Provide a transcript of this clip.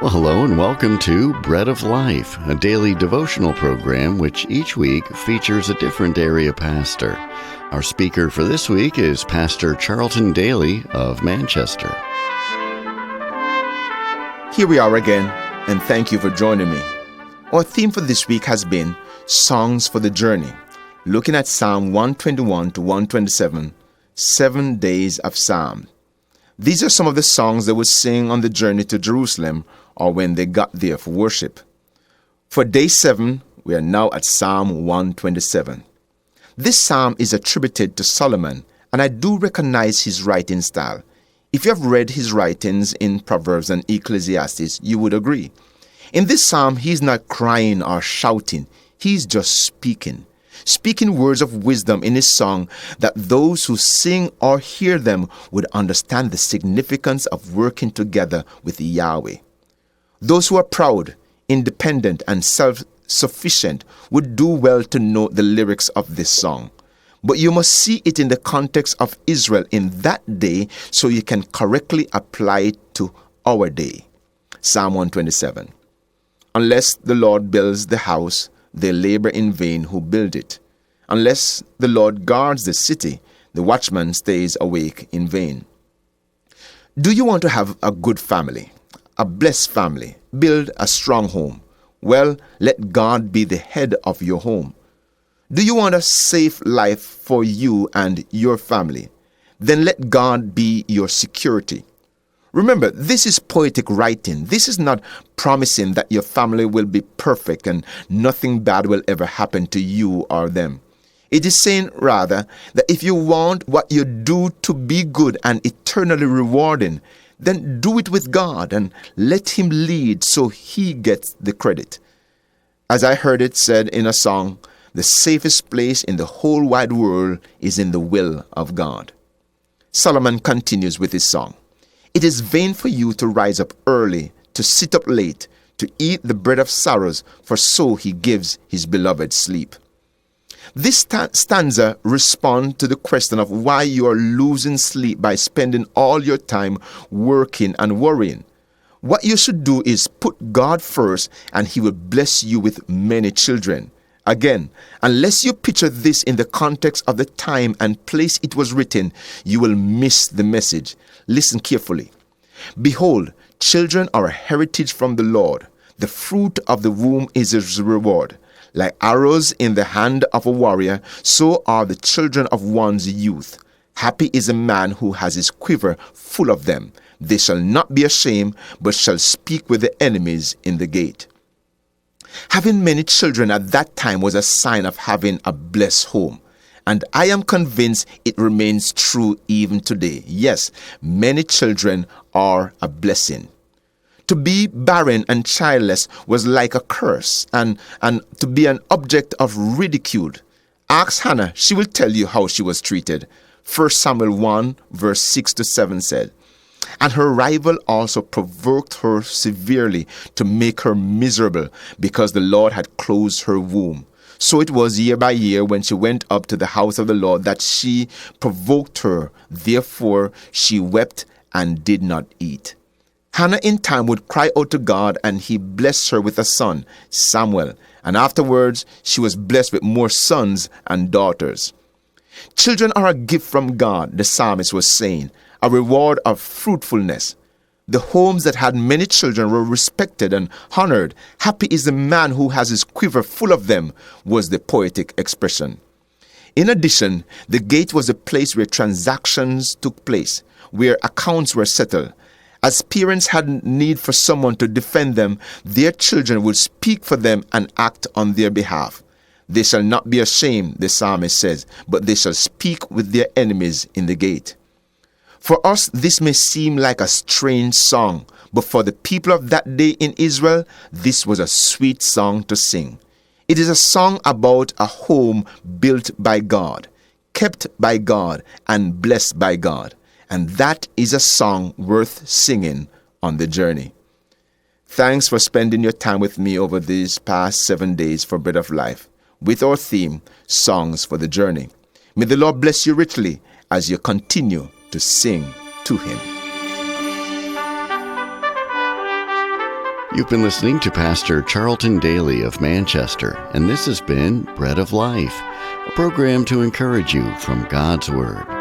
Well, hello and welcome to Bread of Life, a daily devotional program which each week features a different area pastor. Our speaker for this week is Pastor Charlton Daley of Manchester. Here we are again, and thank you for joining me. Our theme for this week has been Songs for the Journey, looking at Psalm 121 to 127, 7 days of Psalm. These are some of the songs they would sing on the journey to Jerusalem or when they got there for worship. For day 7, we are now at Psalm 127. This psalm is attributed to Solomon, and I do recognize his writing style. If you have read his writings in Proverbs and Ecclesiastes, you would agree. In this psalm, he's not crying or shouting. He's just speaking words of wisdom in his song that those who sing or hear them would understand the significance of working together with Yahweh. Those who are proud, independent, and self-sufficient would do well to know the lyrics of this song. But you must see it in the context of Israel in that day so you can correctly apply it to our day. Psalm 127. Unless the Lord builds the house, they labor in vain who build it. Unless the Lord guards the city, the watchman stays awake in vain. Do you want to have a good family? A blessed family, build a strong home? Well, let God be the head of your home. Do you want a safe life for you and your family? Then let God be your security. Remember, this is poetic writing. This is not promising that your family will be perfect and nothing bad will ever happen to you or them. It is saying, rather, that if you want what you do to be good and eternally rewarding, then do it with God and let Him lead so He gets the credit. As I heard it said in a song, the safest place in the whole wide world is in the will of God. Solomon continues with his song. It is vain for you to rise up early, to sit up late, to eat the bread of sorrows, for so He gives His beloved sleep. This stanza responds to the question of why you are losing sleep by spending all your time working and worrying. What you should do is put God first, and He will bless you with many children. Again, unless you picture this in the context of the time and place it was written, you will miss the message. Listen carefully. Behold, children are a heritage from the Lord. The fruit of the womb is His reward. Like arrows in the hand of a warrior, so are the children of one's youth. Happy is a man who has his quiver full of them. They shall not be ashamed, but shall speak with the enemies in the gate. Having many children at that time was a sign of having a blessed home. And I am convinced it remains true even today. Yes, many children are a blessing. To be barren and childless was like a curse and to be an object of ridicule. Ask Hannah, she will tell you how she was treated. 1 Samuel 1 verse 6 to 7 said, and her rival also provoked her severely to make her miserable because the Lord had closed her womb. So it was year by year when she went up to the house of the Lord that she provoked her. Therefore she wept and did not eat. Hannah in time would cry out to God, and He blessed her with a son, Samuel, and afterwards she was blessed with more sons and daughters. Children are a gift from God, the psalmist was saying, a reward of fruitfulness. The homes that had many children were respected and honored. Happy is the man who has his quiver full of them, was the poetic expression. In addition, the gate was a place where transactions took place, where accounts were settled. As parents had need for someone to defend them, their children would speak for them and act on their behalf. They shall not be ashamed, the psalmist says, but they shall speak with their enemies in the gate. For us, this may seem like a strange song, but for the people of that day in Israel, this was a sweet song to sing. It is a song about a home built by God, kept by God, and blessed by God. And that is a song worth singing on the journey. Thanks for spending your time with me over these past 7 days for Bread of Life, with our theme, Songs for the Journey. May the Lord bless you richly as you continue to sing to Him. You've been listening to Pastor Charlton Daley of Manchester, and this has been Bread of Life, a program to encourage you from God's Word.